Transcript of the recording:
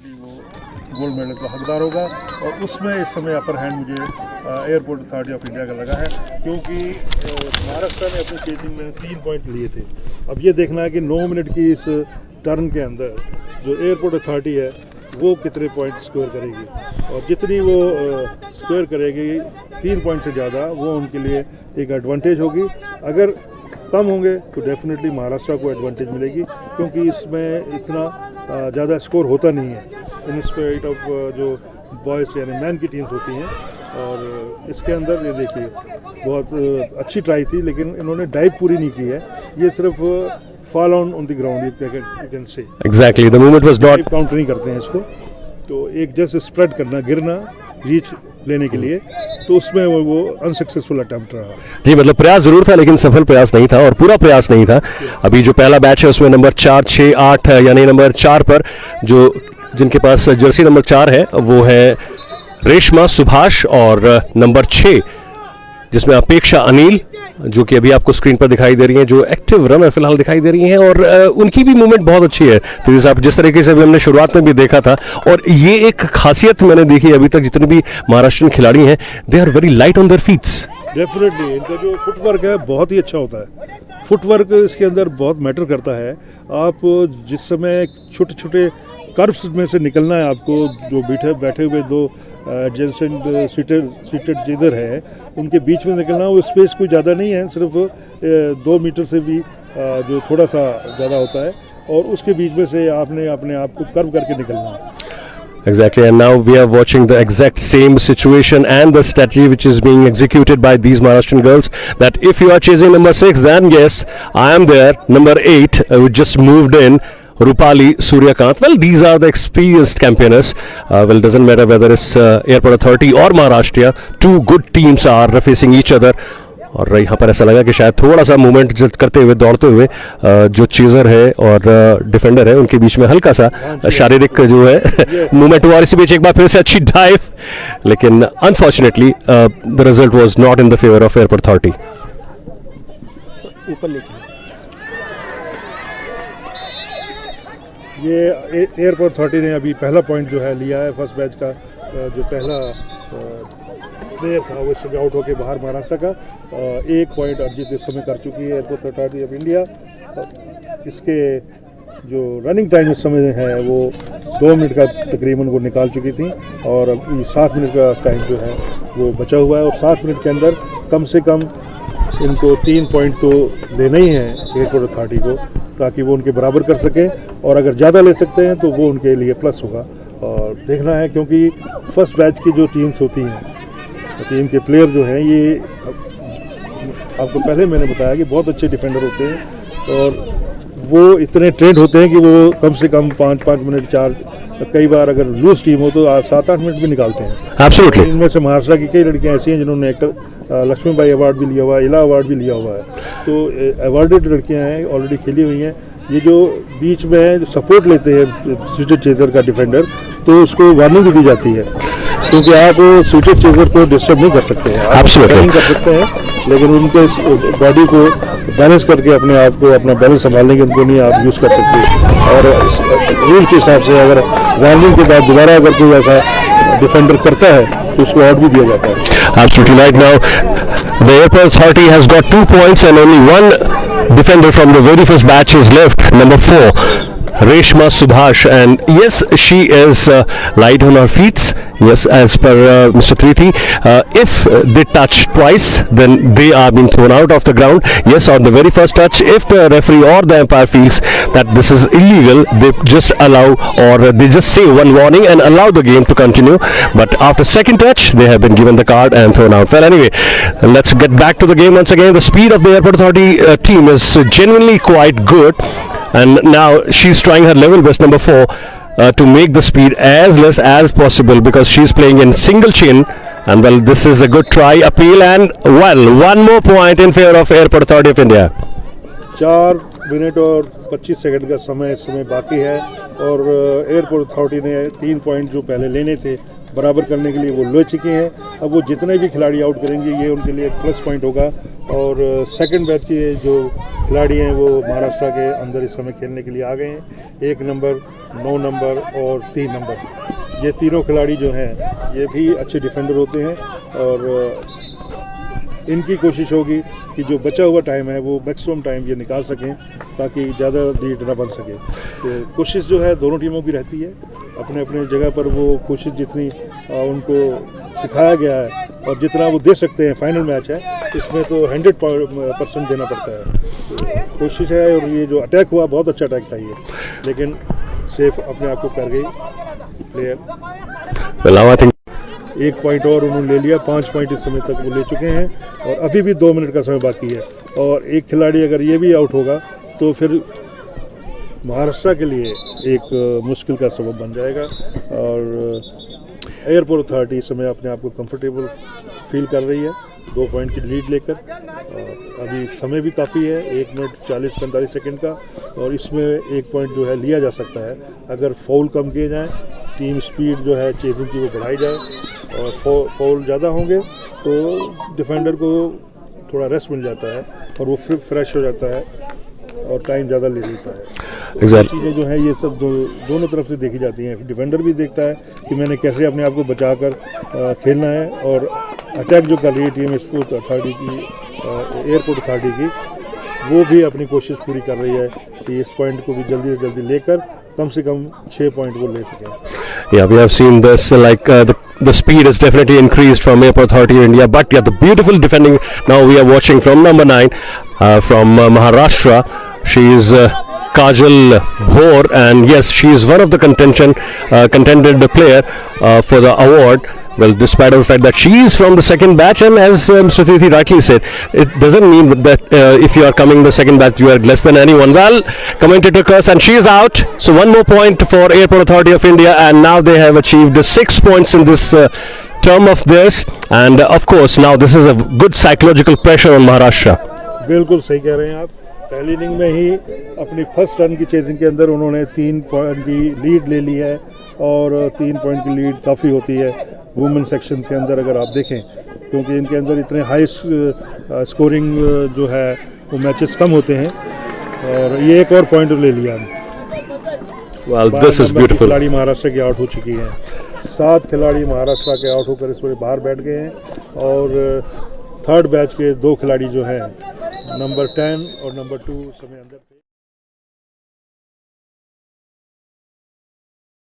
वो gold medal का हकदार होगा और उसमें इस समय अपर हैंड मुझे एयरपोर्ट अथॉरिटी ऑफ इंडिया का लगा है, क्योंकि महाराष्ट्र ने अपनी चेजिंग में 3 पॉइंट लिए थे। अब ये देखना है कि 9 मिनट की इस टर्न के अंदर जो एयरपोर्ट अथॉरिटी है वो कितने पॉइंट स्कोर करेगी, और जितनी वो स्कोर करेगी 3 पॉइंट से ज़्यादा, वो उनके लिए एक एडवांटेज होगी। अगर कम होंगे तो डेफिनेटली महाराष्ट्र को एडवांटेज मिलेगी, क्योंकि इसमें इतना ज़्यादा स्कोर होता नहीं है इन स्पिरिट ऑफ जो बॉयज़ यानी मैन की टीम्स होती हैं। और इसके अंदर ये देखिए बहुत अच्छी ट्राई थी, लेकिन इन्होंने डाइव पूरी नहीं की है, ये सिर्फ fall on the ground, you can say. Exactly, the movement was not. Counter नहीं करते हैं इसको, तो एक जस्ट स्प्रेड करना, गिरना, रीच लेने के लिए, तो उसमें वो अनसक्सेसफुल अटेम्प्ट रहा। जी, मतलब प्रयास जरूर था लेकिन सफल प्रयास नहीं था, और पूरा प्रयास नहीं था। अभी जो पहला बैच है उसमें नंबर 4, 6, 8 है, यानी नंबर 4 पर जो जिनके पास जर्सी नंबर 4 है वो है रेशमा सुभाष, और नंबर 6 जिसमें अपेक्षा अनिल, जो कि अभी आपको स्क्रीन पर दिखाई दे रही हैं, जो एक्टिव रनर फिलहाल दिखाई दे रही हैं, और उनकी भी मूवमेंट बहुत अच्छी है। तो जिस तरीके से अभी हमने शुरुआत में भी देखा था, और ये एक खासियत मैंने देखी अभी तक जितने भी महाराष्ट्रियन खिलाड़ी हैं, they are very light on their feets. Definitely इनका जो फुटवर्क है बहुत ही अच्छा होता है, फुटवर्क इसके अंदर बहुत मैटर करता है। आप जिस समय छोटे छोटे कर्व्स में से निकलना है आपको, जो बैठे हुए 2 एडजेसेंट सीटेड जिधर है उनके बीच में निकलना, वो स्पेस कोई ज़्यादा नहीं है, सिर्फ 2 मीटर से भी जो थोड़ा सा ज़्यादा होता है, और उसके बीच में से आपने अपने आप को कर्व करके निकलना है। Exactly, and now we are watching the exact same situation and the strategy which is being executed by these Maharashtrian girls, that if you are chasing number 6, then yes, I am there. Number 8 who just moved in, Rupali Suryakant. Well, these are the experienced campaigners. Well, doesn't matter whether it's Airport Authority or Maharashtra, 2 good teams are facing each other. और यहाँ पर ऐसा लगा कि शायद थोड़ा सा movement करते हुए, दौड़ते हुए जो चेजर है और डिफेंडर है उनके बीच में हल्का सा शारीरिक जो है मूवमेंट हुआ, और इसी बीच एक बार फिर से अच्छी डाइव, लेकिन unfortunately the result was not in the favour of airport authority. ऊपर लेके ये एयरपोर्ट अथॉरिटी ने अभी पहला पॉइंट जो है लिया है, फर्स्ट बैच का जो पहला प्लेयर था वो इसमें आउट होकर बाहर महाराष्ट्र का 1 पॉइंट अर्जित इस समय कर चुकी है एयरपोर्ट अथॉरिटी ऑफ इंडिया। इसके जो रनिंग टाइम इस समय है वो 2 मिनट का तकरीबन वो निकाल चुकी थी, और अभी 7 मिनट का टाइम जो है वो बचा हुआ है, और 7 मिनट के अंदर कम से कम इनको 3 पॉइंट तो लेना ही है एयरपोर्ट अथॉरिटी को, ताकि वो उनके बराबर कर सकें, और अगर ज़्यादा ले सकते हैं तो वो उनके लिए प्लस होगा। और देखना है, क्योंकि फर्स्ट बैच की जो टीम्स होती हैं, टीम के प्लेयर जो हैं, ये आपको पहले मैंने बताया कि बहुत अच्छे डिफेंडर होते हैं, और वो इतने ट्रेंड होते हैं कि वो कम से कम 5-5 मिनट 4, कई बार अगर लूज टीम हो तो 7-8 मिनट भी निकालते हैं। एब्सोल्युटली। इनमें से महाराष्ट्र की कई लड़कियां ऐसी हैं जिन्होंने लक्ष्मीबाई अवार्ड भी लिया हुआ है, इला अवार्ड भी लिया हुआ है, तो अवार्डेड लड़कियां हैं, ऑलरेडी खेली हुई हैं। ये जो बीच में सपोर्ट लेते हैं सीटेड चेजर का डिफेंडर, तो उसको वार्निंग भी दी जाती है, क्योंकि आप सीटेड चेजर को डिस्टर्ब नहीं कर सकते हैं, आप रनिंग कर सकते हैं, लेकिन उनके बॉडी को बैलेंस करके अपने आप को अपना बैलेंस संभालने के उनको नहीं आप यूज़ कर सकते। और रूल के हिसाब से अगर वार्निंग के बाद दोबारा अगर कोई ऐसा डिफेंडर करता है तो उसको आउट भी दिया जाता है। Absolutely right. Now the airport authority has got 2 points and only 1 defender from the very first batch is left, number 4 Reshma Subhash, and yes, she is light on her feet. Yes, as per Mr. Triti, if they touch twice, then they are being thrown out of the ground. Yes, on the very first touch, if the referee or the umpire feels that this is illegal, they just allow, or they just say one warning and allow the game to continue. But after second touch, they have been given the card and thrown out. Well, anyway, let's get back to the game once again. The speed of the airport authority team is genuinely quite good, and now she's trying her level best, number 4. To make the speed as less as possible, because she's playing in single chin, and well, this is a good try, appeal, and well, 1 more point in favor of Airport Authority of India. 4 minute और 25 second का समय इस समय बाकी है, और airport authority ने 3 point जो पहले लेने थे बराबर करने के लिए वो ले चुके हैं। अब वो जितने भी खिलाड़ी आउट करेंगे ये उनके लिए प्लस पॉइंट होगा, और सेकंड बैच के जो खिलाड़ी हैं वो महाराष्ट्र के अंदर इस समय खेलने के लिए आ गए हैं। 1 नंबर 9 नंबर और 3 नंबर, ये तीनों खिलाड़ी जो हैं ये भी अच्छे डिफेंडर होते हैं और इनकी कोशिश होगी कि जो बचा हुआ टाइम है वो मैक्सिमम टाइम ये निकाल सकें ताकि ज़्यादा लीड ना बन सके। तो कोशिश जो है दोनों टीमों की रहती है, अपने अपने जगह पर वो कोशिश जितनी उनको सिखाया गया है और जितना वो दे सकते हैं, फाइनल मैच है इसमें तो 100% देना पड़ता है। तो कोशिश है और ये जो अटैक हुआ बहुत अच्छा अटैक था ये, लेकिन सेफ अपने आप को कर गई प्लेयर। 1 पॉइंट और उन्होंने ले लिया, 5 पॉइंट इस समय तक वो ले चुके हैं और अभी भी 2 मिनट का समय बाकी है और एक खिलाड़ी अगर ये भी आउट होगा तो फिर महाराष्ट्र के लिए एक मुश्किल का सबब बन जाएगा। और एयरपोर्ट अथॉरिटी इस समय अपने आप को कंफर्टेबल फील कर रही है 2 पॉइंट की लीड लेकर। अभी समय भी काफ़ी है, 1 मिनट 40-45 सेकेंड का, और इसमें 1 पॉइंट जो है लिया जा सकता है अगर फाउल कम किए जाएँ, टीम स्पीड जो है चेजिंग की वो बढ़ाई जाए और फाउल ज़्यादा होंगे तो डिफेंडर को थोड़ा रेस्ट मिल जाता है और वो फिर फ्रेश हो जाता है और टाइम ज़्यादा ले लेता है। चीज़ें जो हैं ये सब दोनों तरफ से देखी जाती हैं। डिफेंडर भी देखता है कि मैंने कैसे अपने आप को बचा कर खेलना है, और अटैक जो कर रही है टीम स्पोर्ट्स अथॉरिटी की, एयरपोर्ट अथॉरिटी की, वो भी अपनी कोशिश पूरी कर रही है कि इस पॉइंट को भी जल्दी से जल्दी लेकर कम से कम 6 पॉइंट वो ले सकें। Yeah, we have seen this the speed has definitely increased from Airport Authority of India, but yeah, the beautiful defending now we are watching from number 9 from Maharashtra. She is Kajal Bhor, and yes, she is one of the contended player for the award. Well, despite of the fact that she is from the second batch, and as Mr. Tithi rightly said, it doesn't mean that if you are coming the second batch, you are less than anyone. Well, commentator curse, and she is out. So 1 more point for Airport Authority of India, and now they have achieved 6 points in this term of theirs. And of course, now this is a good psychological pressure on Maharashtra. बिल्कुल सही कह रहे हैं आप। पहली inning में ही अपनी first run की चेजिंग के अंदर उन्होंने 3 पॉइंट की लीड ले ली है, और 3 पॉइंट की लीड काफ़ी होती है वुमेन सेक्शन के अंदर अगर आप देखें, क्योंकि इनके अंदर इतने हाई स्कोरिंग जो है वो मैचेस कम होते हैं, और ये एक और पॉइंट ले लिया। Well, this is beautiful. खिलाड़ी महाराष्ट्र की आउट हो चुकी हैं, 7 खिलाड़ी महाराष्ट्र के आउट होकर इस वक्त बाहर बैठ गए हैं, और थर्ड बैच के 2 खिलाड़ी जो हैं नंबर 10 और नंबर 2 समय अंदर